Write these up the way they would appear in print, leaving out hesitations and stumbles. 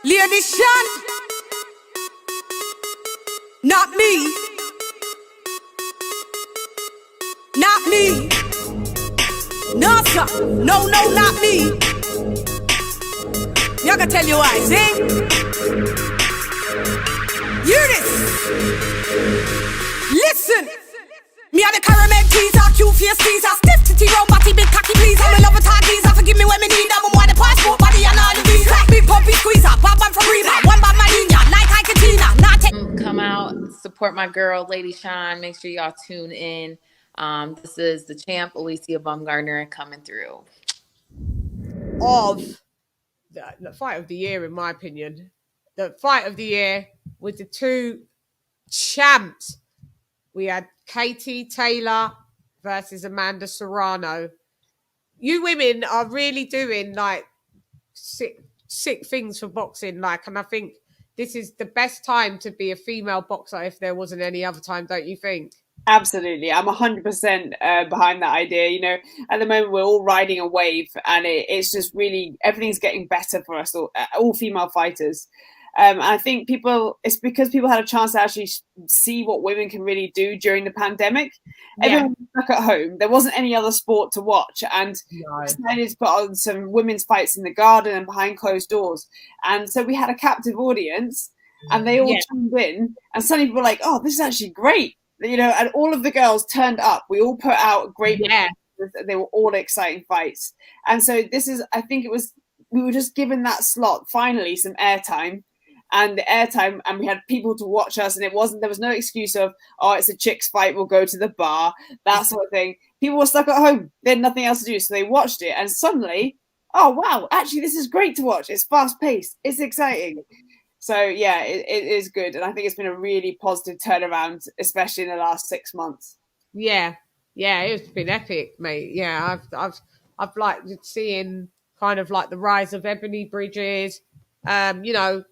LadyChann, not me, not me. No, sir, no, not me. Y'all can tell you why, see? Hear this. Listen. Me and the caramel teaser, cute face teaser, stiff titty round body, big cocky pleaser. Me love a tight teaser, forgive me when me need them. Want the passport, body and all the visa. Big puppy squeezer, bad man from Reba, one bad man in ya, like I Katina. Not Come out, support my girl, LadyChann. Make sure y'all tune in. This is the champ, Alicia Baumgartner, coming through. Of the fight of the year, in my opinion, the fight of the year with the two champs. We had Katie Taylor versus Amanda Serrano. You women are really doing like sick things for boxing, like, and I think this is the best time to be a female boxer if there wasn't any other time, don't you think? Absolutely. I'm 100% behind that idea. You know, at the moment, we're all riding a wave, and it's just really, everything's getting better for us, all female fighters. And I think it's because people had a chance to actually see what women can really do during the pandemic. Yeah. Everyone was stuck at home. There wasn't any other sport to watch. And decided to put on some women's fights in the garden and behind closed doors. And so we had a captive audience, and they all tuned in. And suddenly people were like, oh, this is actually great. You know, and all of the girls turned up. We all put out great they were all exciting fights. And so I think we were just given that slot, finally, some airtime. And the airtime, and we had people to watch us, and there was no excuse of, oh, it's a chicks fight, we'll go to the bar, that sort of thing. People were stuck at home. They had nothing else to do, so they watched it, and suddenly, oh, wow, actually, this is great to watch. It's fast-paced. It's exciting. So, yeah, it is good. And I think it's been a really positive turnaround, especially in the last 6 months. Yeah, it's been epic, mate. Yeah, I've liked seeing kind of like the rise of Ebony Bridges, you know,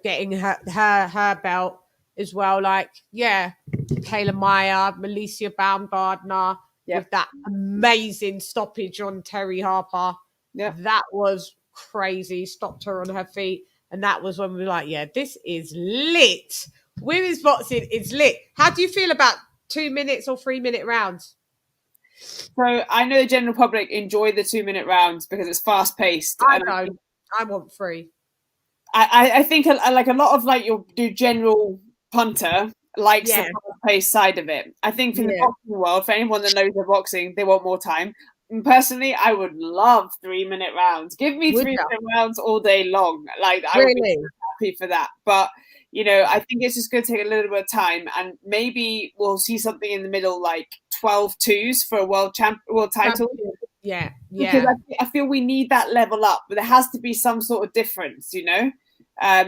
getting her belt as well. Like, Kayla Meyer, Alicia Baumgartner with that amazing stoppage on Terry Harper. Yeah, that was crazy. Stopped her on her feet. And that was when we were like, yeah, this is lit. Women's boxing is lit. How do you feel about 2 minutes or 3 minute rounds? So I know the general public enjoy the 2 minute rounds because it's fast paced. I want 3. I think like a lot of like your general punter likes the fast paced side of it. I think for the boxing world, for anyone that knows their boxing, they want more time. And personally, I would love 3 minute rounds. Give me 3 minute rounds all day long. Like, I would be happy for that. But, you know, I think it's just going to take a little bit of time, and maybe we'll see something in the middle, like 12-2s for a world title. Yeah. Because I feel we need that level up, but there has to be some sort of difference, you know?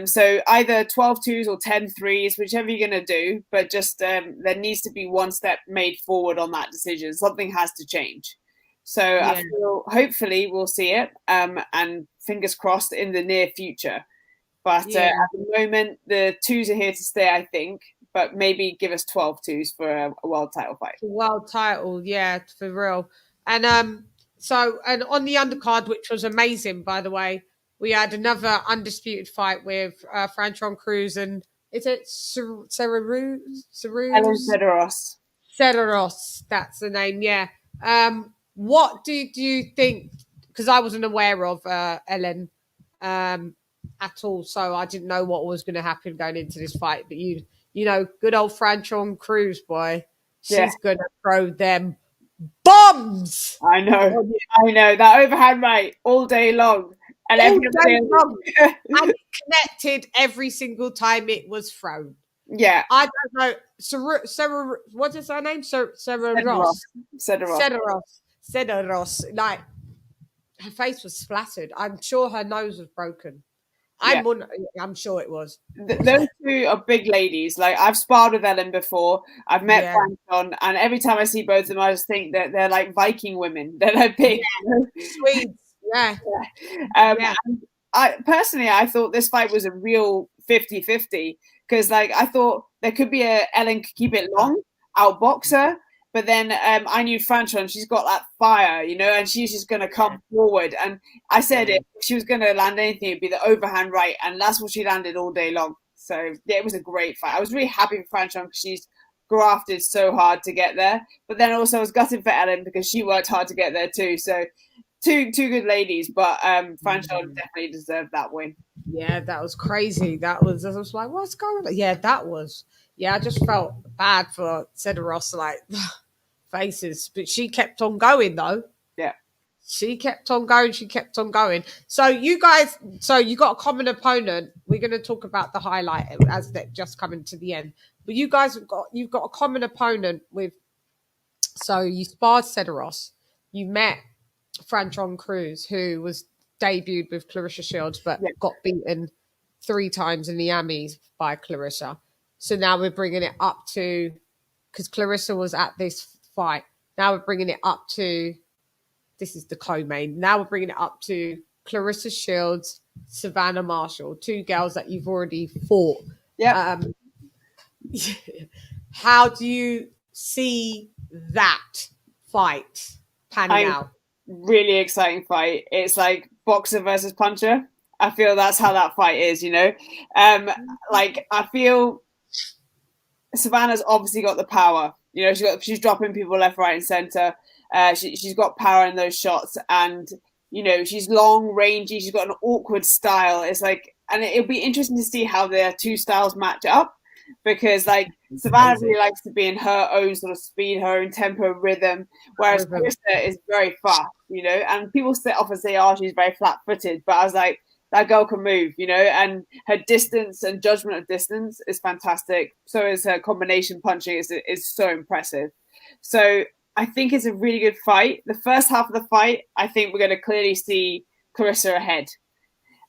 So either 12-2s or 10-3s, whichever you're going to do, but just there needs to be one step made forward on that decision. Something has to change. So I feel hopefully we'll see it, and fingers crossed in the near future. But at the moment, the 2s are here to stay, I think. But maybe give us 12-2s for a world title fight. World title, yeah, for real. And and on the undercard, which was amazing, by the way, we had another undisputed fight with Franchon Cruz and is it Ceru? Cederos, that's the name, yeah. What do you think? Because I wasn't aware of Ellen at all, so I didn't know what was going to happen going into this fight. But you know, good old Franchon Cruz, boy, she's going to throw them bombs. I know that overhand right all day long, and and it connected every single time it was thrown. Yeah, I don't know. Sarah, what is her name? Cederos. Like, her face was splattered. I'm sure her nose was broken. I'm sure it was. Those two are big ladies. Like, I've sparred with Ellen before. I've met Franchon, and every time I see both of them, I just think that they're like Viking women. They're like big. Swedes. Yeah. I personally, I thought this fight was a real 50-50 because, like, I thought there could be Ellen could keep it long, outbox her, But then I knew Franchon, she's got that fire, you know, and she's just going to come forward. And I said if she was going to land anything, it'd be the overhand right. And that's what she landed all day long. So, yeah, it was a great fight. I was really happy for Franchon because she's grafted so hard to get there. But then also I was gutted for Ellen because she worked hard to get there too. So, two good ladies. But Franchon definitely deserved that win. Yeah, that was crazy. I was like, what's going on? Yeah, I just felt bad for Cederos, like, faces. But she kept on going, though. Yeah. She kept on going. So you guys, you got a common opponent. We're going to talk about the highlight as they're just coming to the end. But you guys you've got a common opponent with, so you sparred Cederos. You met Franchon Cruz, who was debuted with Clarissa Shields, but got beaten 3 times in the Amis by Clarissa. So now we're bringing it up to, because Clarissa was at this fight. Now we're bringing it up to, this is the co-main. Now we're bringing it up to Clarissa Shields, Savannah Marshall, 2 girls that you've already fought. Yeah. How do you see that fight panning out? Really exciting fight. It's like boxer versus puncher. I feel that's how that fight is, you know. Like I feel Savannah's obviously got the power. You know, she's dropping people left, right, and center. She's got power in those shots, and you know she's long, rangy. She's got an awkward style. It's like, and it'll be interesting to see how their 2 styles match up, because like Savannah really likes to be in her own sort of speed, her own tempo, rhythm, whereas Clarissa is very fast. You know, and people often say, "Oh, she's very flat-footed," but I was like, that girl can move, you know, and her distance and judgment of distance is fantastic. So is her combination punching is so impressive. So I think it's a really good fight. The first half of the fight, I think we're going to clearly see Clarissa ahead.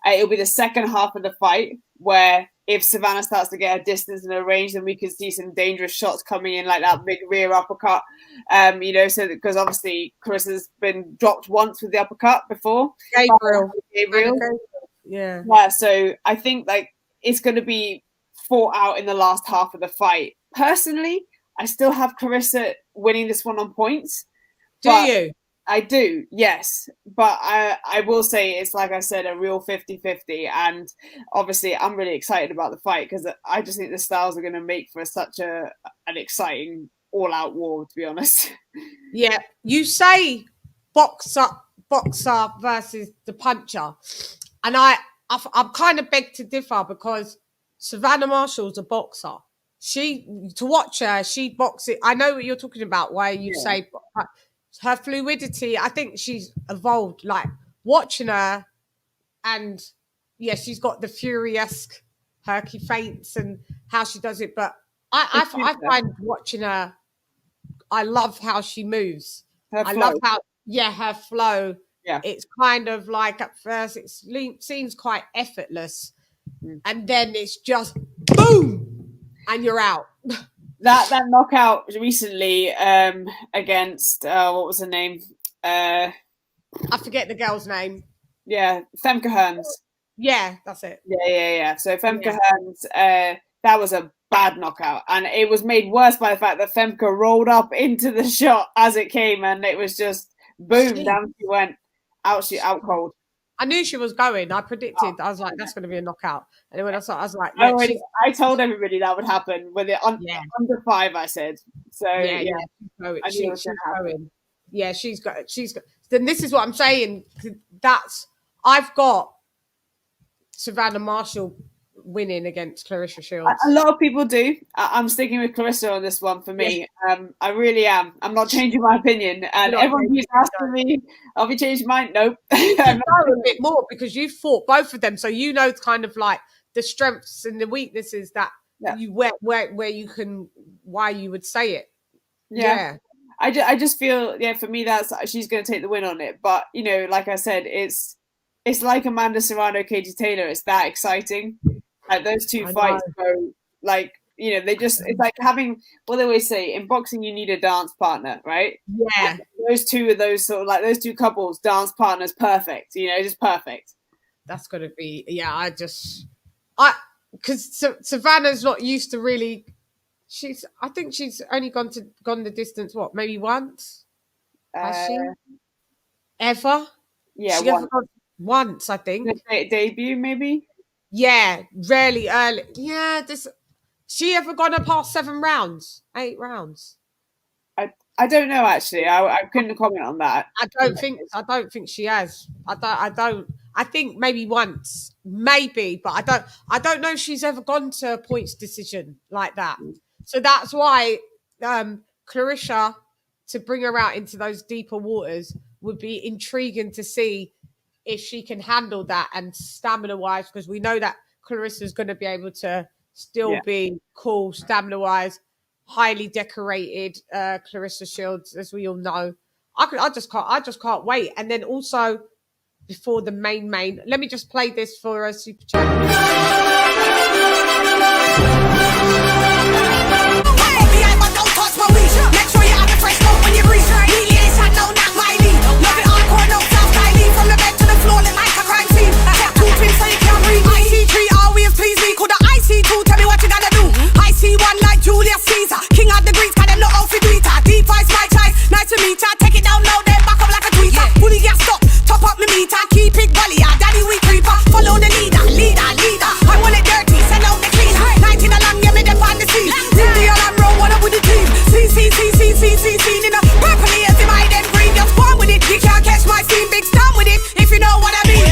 It'll be the second half of the fight where if Savannah starts to get her distance and her range, then we can see some dangerous shots coming in, like that big rear uppercut. You know, so because obviously Carissa's been dropped once with the uppercut before. Gabriel. Yeah. So I think like it's going to be fought out in the last half of the fight. Personally, I still have Clarissa winning this one on points. Do you? I do, yes. But I will say it's, like I said, a real 50-50. And obviously I'm really excited about the fight because I just think the styles are going to make for such an exciting all-out war, to be honest. Yeah. You say boxer versus the puncher. And I'm kind of beg to differ because Savannah Marshall's a boxer. To watch her, she boxes. I know what you're talking about, where you say her fluidity. I think she's evolved, like watching her, and she's got the Fury-esque herky feints and how she does it. But I find watching her, I love how she moves. I love how her flow. Yeah. It's kind of like at first it seems quite effortless, and then it's just boom, and you're out. That knockout recently against what was her name? I forget the girl's name. Yeah, Femke Hearns. Yeah, that's it. Yeah. So Femke Hearns, that was a bad knockout, and it was made worse by the fact that Femke rolled up into the shot as it came, and it was just boom, down she went. Out cold. I knew she was going. I predicted. I was like, that's going to be a knockout. And when I saw, I was like, I told everybody that would happen with it under 5. I said so. She's going. Yeah, she's got. Then this is what I'm saying. I've got Savannah Marshall winning against Clarissa Shields. A lot of people do. I'm sticking with Clarissa on this one for me. I really am. I'm not changing my opinion. And everyone keeps asking me, "Have you changed your mind?" Nope. A bit more because you fought both of them, so you know kind of like the strengths and the weaknesses that you where you can why you would say it. Yeah. I just feel for me she's going to take the win on it. But you know, like I said, it's like Amanda Serrano, Katie Taylor. It's that exciting. Like those 2 fights go like, you know, it's like having what they always say in boxing, you need a dance partner, right? Yeah. And those 2 of those sort of like those 2 couples, dance partners, perfect, you know, just perfect. That's gonna be because Savannah's not used to really I think she's only gone the distance. What, maybe once? Has she ever? Yeah, She ever gone once? I think. Debut maybe. Yeah, really early. Yeah, she ever gone past 7 rounds, 8 rounds? I don't know actually. I couldn't comment on that. I don't think she has. I think maybe once, maybe, but I don't know if she's ever gone to a points decision like that. So that's why Clarissa, to bring her out into those deeper waters, would be intriguing to see if she can handle that, and stamina wise, because we know that Clarissa's going to be able to still be cool stamina wise, highly decorated Clarissa Shields, as we all know. I just can't wait. And then also before the main, let me just play this for a super chat. Make sure you have a fresh smoke when you breathe. Really ain't shot, no, not my lead. Love it hardcore, no South Sky lead. From the bed to the floor, like a crime scene. Tap 2 twins so you can't breathe. IC3 always please me. Call the IC2, tell me what you gotta do. IC1 like Julius Caesar. King of the Greeks, got them no outfit tweeter. Deep ice, my choice, nice to meet ya. Take it down low, then back up like a tweeter. Fully gas up, top up the meter. Keep it gully, daddy we creeper. Follow the leader. I want it dirty, send out the cleaner. 19 along, yeah, me them on the scene. Ring the alarm, roll one up with the team. See, in a purple ears, in my dead green, just born with it. You can't catch my steam, big storm with it, if you know what I mean.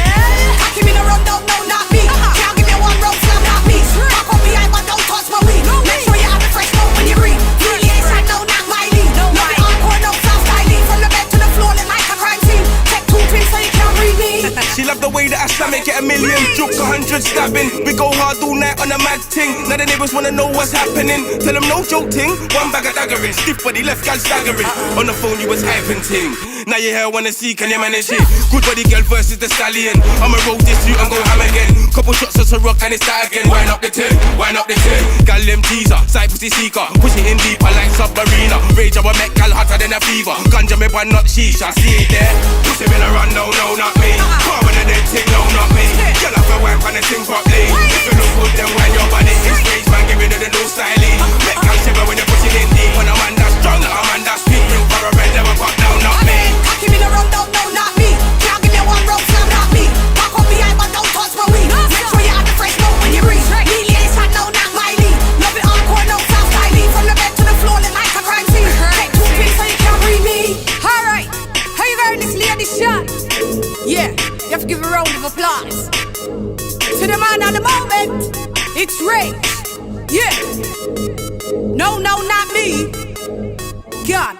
Cock him in a run, no, not me. Can't give me one road slam, not me. Cock up behind, but don't touch my weed. Make sure you have a fresh smoke when you breathe. Really ain't shot, no, not my lead. Love it hardcore, no South Sky lead. From the bed to the floor, like a crime scene. Take 2 twins so you can't read me. She love the way that I slam it, get a million, juke 100 stabbing. We go hard all night on a mad ting. Now the neighbors wanna know what's happening. Tell them no joke ting, 1 bag of daggering. Stiff body, left guy staggering. On the phone you was hyping ting. Now you here wanna see, can you manage it? Good body girl versus the stallion. I'ma roll this suit and go ham again. Couple shots of rock and it's that again. Wind up the ting. Gal them teaser, side pussy seeker. Push it in deeper like submarina. Rage our Met gal hotter than a fever. Ganja me but not shisha, see it there. Pussy in a run, no, not me. With a dead thing, no, not me. Girl have to wipe on the thing properly. If you look good, then when your body is stage, man, give me the no styling. Make girl shiver when you push it in deep. When a man that's strong, not a man that's weak. Ring for a red, never pop down, not me. Cock him in a run, no, not me. Can't give me one road slam, not me. Back up behind, but don't touch my weed. Make sure you have the fresh smoke when you breathe. Really ain't shot, no, not my lead. Love it hardcore, no South Sky lead. From the bed to the floor, like a crime scene. Take 2 twins so you can't read me. Alright, how you heard this LadyChann? Yeah. You have to give a round of applause to the man on the moment. It's Rage. Yeah. No, not me. God.